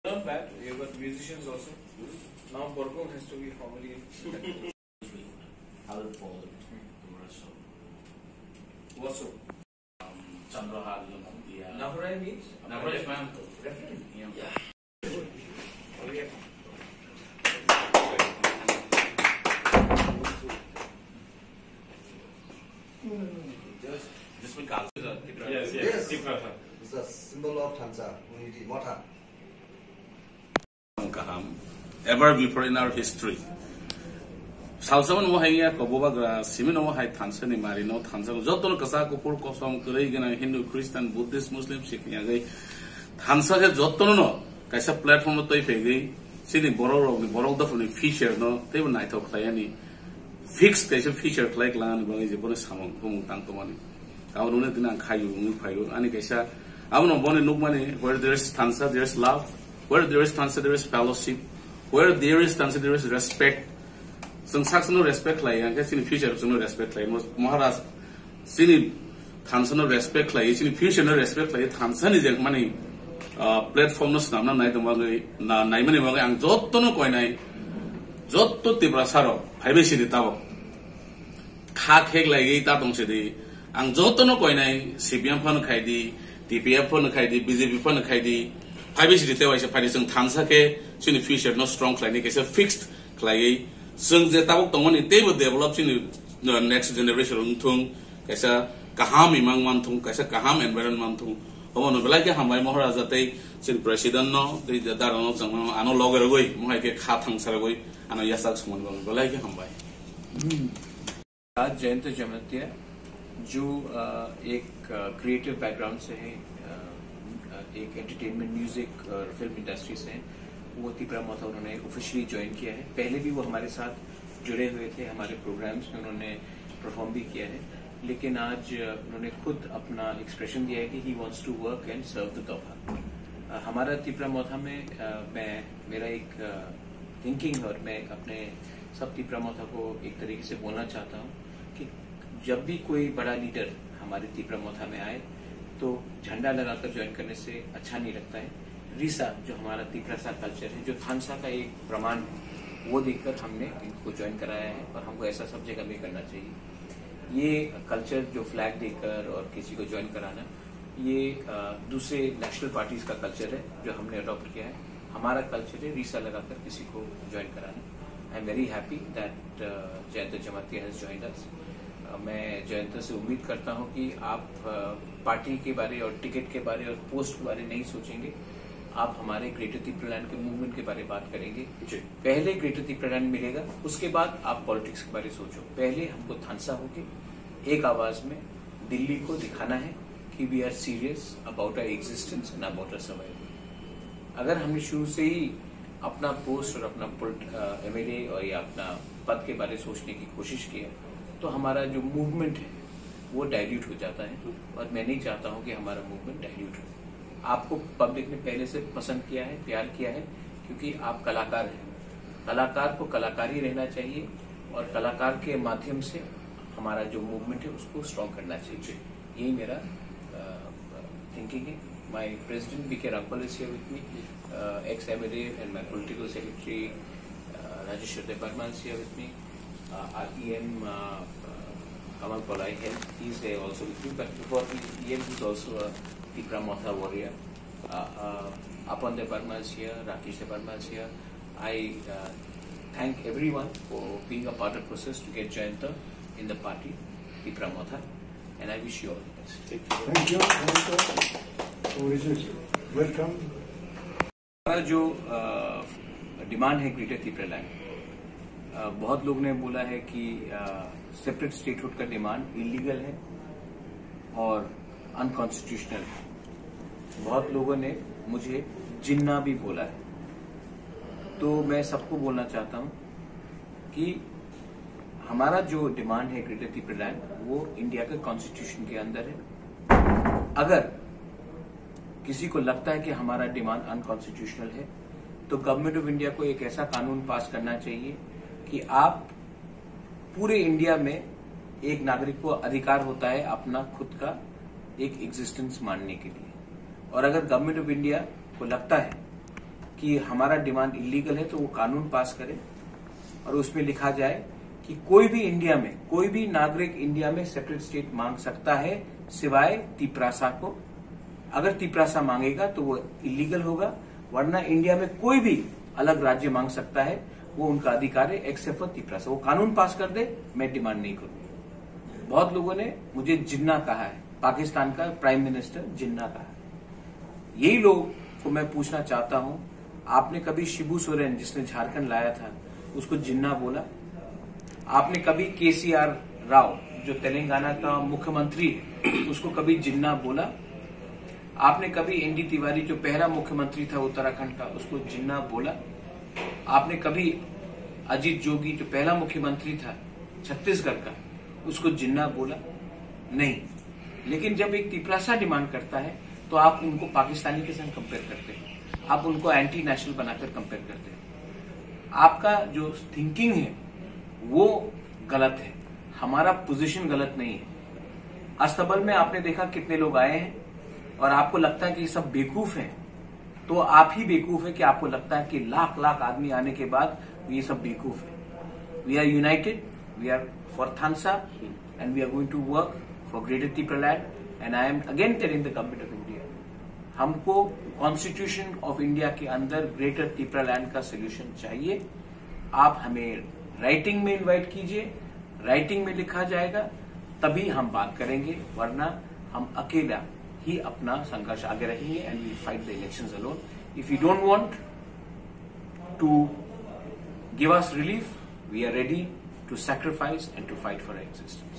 Not bad. You've got musicians also. Now Borgong has to be formally. I will follow the rest of What's so? Chandrahar. Nahurai means? Nahurai is my uncle. Reference? Yeah. Oh, yeah. This will call. Yes. It's a symbol of Tansa, unity, Mata. Ever before in our history. Salsaman mo haya ko bobagra simino mo hay Tansa ni marino Tansa joto kasa ko pur ko som kare gena Hindu Christian Buddhist Muslim Sikh ya gai Tansa ke joto no kaisa platform to ife gai sini borok da funi feature no te bo nai thok tayani fix kaisa feature like lan bangai je bone samong kumung tang to mani kaunu ne dinang khayu ngi phayu ani kaisa amono bone nuk mani where there is Tansa there is love, where there is Tansa there is fellowship, where there is Tansa there is respect. Some no respect like and in the future no respect like Maharaj sini Tansa no respect like in the future no respect like Tansa is like money platform no snam na nai to magai na nai mani magai ang jotto no koi nai jotto tibra saro phaibe sidi tabo kha khek lai ta tong sidi ang jotto no koi nai CPM phone khai di TPF phone khai di BJP phone khai di phaibe sidi te waisa phai sing Tansa ke in the future no strong like ni ke fixed like Sung the Tabok Tomani, they will develop in the next generation tung, Kasa Kaham Imang Mantung, Kasa Kaham environment tung. Omo no like Hamai Mohara Zate, Sin President no, they the Darano, ano logger away, Mohake Katang Saraway, and a Yasak Someone, like Hambai. आज जयंत जमतिया जो एक creative background से है, एक entertainment music और film industry से हैं, वो तिपरा मोथा उन्होंने ऑफिशियली ज्वाइन किया है। पहले भी वो हमारे साथ जुड़े हुए थे, हमारे प्रोग्राम्स में उन्होंने परफॉर्म भी किया है, लेकिन आज उन्होंने खुद अपना एक्सप्रेशन दिया है कि he wants to work and serve the तोहफा। हमारा तिपरा मोथा में मेरा एक थिंकिंग और मैं अपने सब तिपरा मोथा को एक तरीके से बोलना चाहता हूँ कि जब भी कोई बड़ा लीडर हमारे तिपरा मोथा में आए तो झंडा लगाकर ज्वाइन करने से अच्छा नहीं लगता है। रीसा जो हमारा तिपरा कल्चर है, जो थानसा का एक प्रमाण है, वो देखकर हमने इनको ज्वाइन कराया है और हमको ऐसा सब जगह भी करना चाहिए। ये कल्चर जो फ्लैग देकर और किसी को ज्वाइन कराना, ये दूसरे नेशनल पार्टीज का कल्चर है जो हमने अडॉप्ट किया है। हमारा कल्चर है रीसा लगाकर किसी को ज्वाइन कराना। I am very happy that Jayant Jamatia has joined us. मैं जयंत से उम्मीद करता हूं कि आप पार्टी के बारे और टिकट के बारे और पोस्ट के बारे नहीं सोचेंगे, आप हमारे ग्रेटर तिपरालैंड के मूवमेंट के बारे में बात करेंगे। पहले ग्रेटर तिपरालैंड मिलेगा, उसके बाद आप पॉलिटिक्स के बारे में सोचो। पहले हमको थानसा होके एक आवाज में दिल्ली को दिखाना है कि we are serious about our existence and about our survival. अगर हमने शुरू से ही अपना पोस्ट और अपना MLA और या अपना पद के बारे में सोचने की कोशिश किया तो हमारा जो मूवमेंट है वो डाइल्यूट हो जाता है, और मैं नहीं चाहता हूं कि हमारा मूवमेंट डाइल्यूट हो। आपको पब्लिक ने पहले से पसंद किया है, प्यार किया है, क्योंकि आप कलाकार हैं। कलाकार को कलाकार ही रहना चाहिए और कलाकार के माध्यम से हमारा जो मूवमेंट है उसको स्ट्रॉन्ग करना चाहिए। यही मेरा थिंकिंग है। My president BK Rampal is here with me, ex-MLA and my political secretary Rajeshwar Barma is here with me. Our EM Kamal Polai, he's there also with me, but before EM he's also a Tipra Motha warrior. Apan De Barma is here, Rakesh De Barma is here. I thank everyone for being a part of the process to get Jayanta in the party, Tipra Motha, and I wish you all the best. Thank you. Welcome. हमारा जो demand है greater तिपरालैंड, बहुत लोग ने बोला है कि separate statehood का डिमांड इलीगल है और अनकॉन्स्टिट्यूशनल है। बहुत लोगों ने मुझे जिन्ना भी बोला है। तो मैं सबको बोलना चाहता हूं कि हमारा जो डिमांड है ग्रेटर तिपरालैंड वो इंडिया के कॉन्स्टिट्यूशन के अंदर है। अगर किसी को लगता है कि हमारा डिमांड अनकॉन्स्टिट्यूशनल है तो गवर्नमेंट ऑफ इंडिया को एक ऐसा कानून पास करना चाहिए कि आप पूरे इंडिया में एक नागरिक को अधिकार होता है अपना खुद का एक एग्जिस्टेंस मानने के लिए। और अगर गवर्नमेंट ऑफ इंडिया को लगता है कि कि हमारा डिमांड इलीगल है तो वो कानून पास करे और उसमें लिखा जाए कि कोई भी इंडिया में, कोई भी नागरिक इंडिया में सेपरेट स्टेट मांग सकता है सिवाय तिपरासा को। अगर तिपरासा मांगेगा तो वो इलीगल होगा, वरना इंडिया में कोई भी अलग राज्य मांग सकता है, वो उनका अधिकार है एक्सेप्ट फॉर तिपरासा। वो कानून पास कर दे, मैं डिमांड नहीं करूंगा। बहुत लोगों ने मुझे जिन्ना कहा है, पाकिस्तान का प्राइम मिनिस्टर जिन्ना कहा है। यही लोग को मैं पूछना चाहता हूं, आपने कभी शिबू सोरेन जिसने झारखंड लाया था उसको जिन्ना बोला? आपने कभी केसीआर राव जो तेलंगाना का मुख्यमंत्री है उसको कभी जिन्ना बोला? आपने कभी एनडी तिवारी जो पहला मुख्यमंत्री था उत्तराखंड का उसको जिन्ना बोला? आपने कभी अजीत जोगी जो पहला मुख्यमंत्री था छत्तीसगढ़ का उसको जिन्ना बोला? नहीं। लेकिन जब एक तिपरासा डिमांड करता है तो आप उनको पाकिस्तानी के संग कंपेयर करते हैं, आप उनको एंटी नेशनल बनाकर कंपेयर करते हैं। आपका जो थिंकिंग है वो गलत है, हमारा पोजीशन गलत नहीं है। अस्तबल में आपने देखा कितने लोग आए हैं और आपको लगता है कि ये सब बेवकूफ हैं, तो आप ही बेवकूफ है कि आपको लगता है कि लाख लाख आदमी आने के बाद ये सब बेवकूफ है। We are united, we are for Thansa and we are going to work for greater Tipraland and I am again telling the government of India, हमको कॉन्स्टिट्यूशन ऑफ इंडिया के अंदर ग्रेटर तिपरालैंड का सोल्यूशन चाहिए। आप हमें राइटिंग में इनवाइट कीजिए, राइटिंग में लिखा जाएगा तभी हम बात करेंगे, वरना हम अकेला ही अपना संघर्ष आगे रखेंगे and we fight the elections alone. If you don't want to give us relief, we are ready to sacrifice and to fight for existence.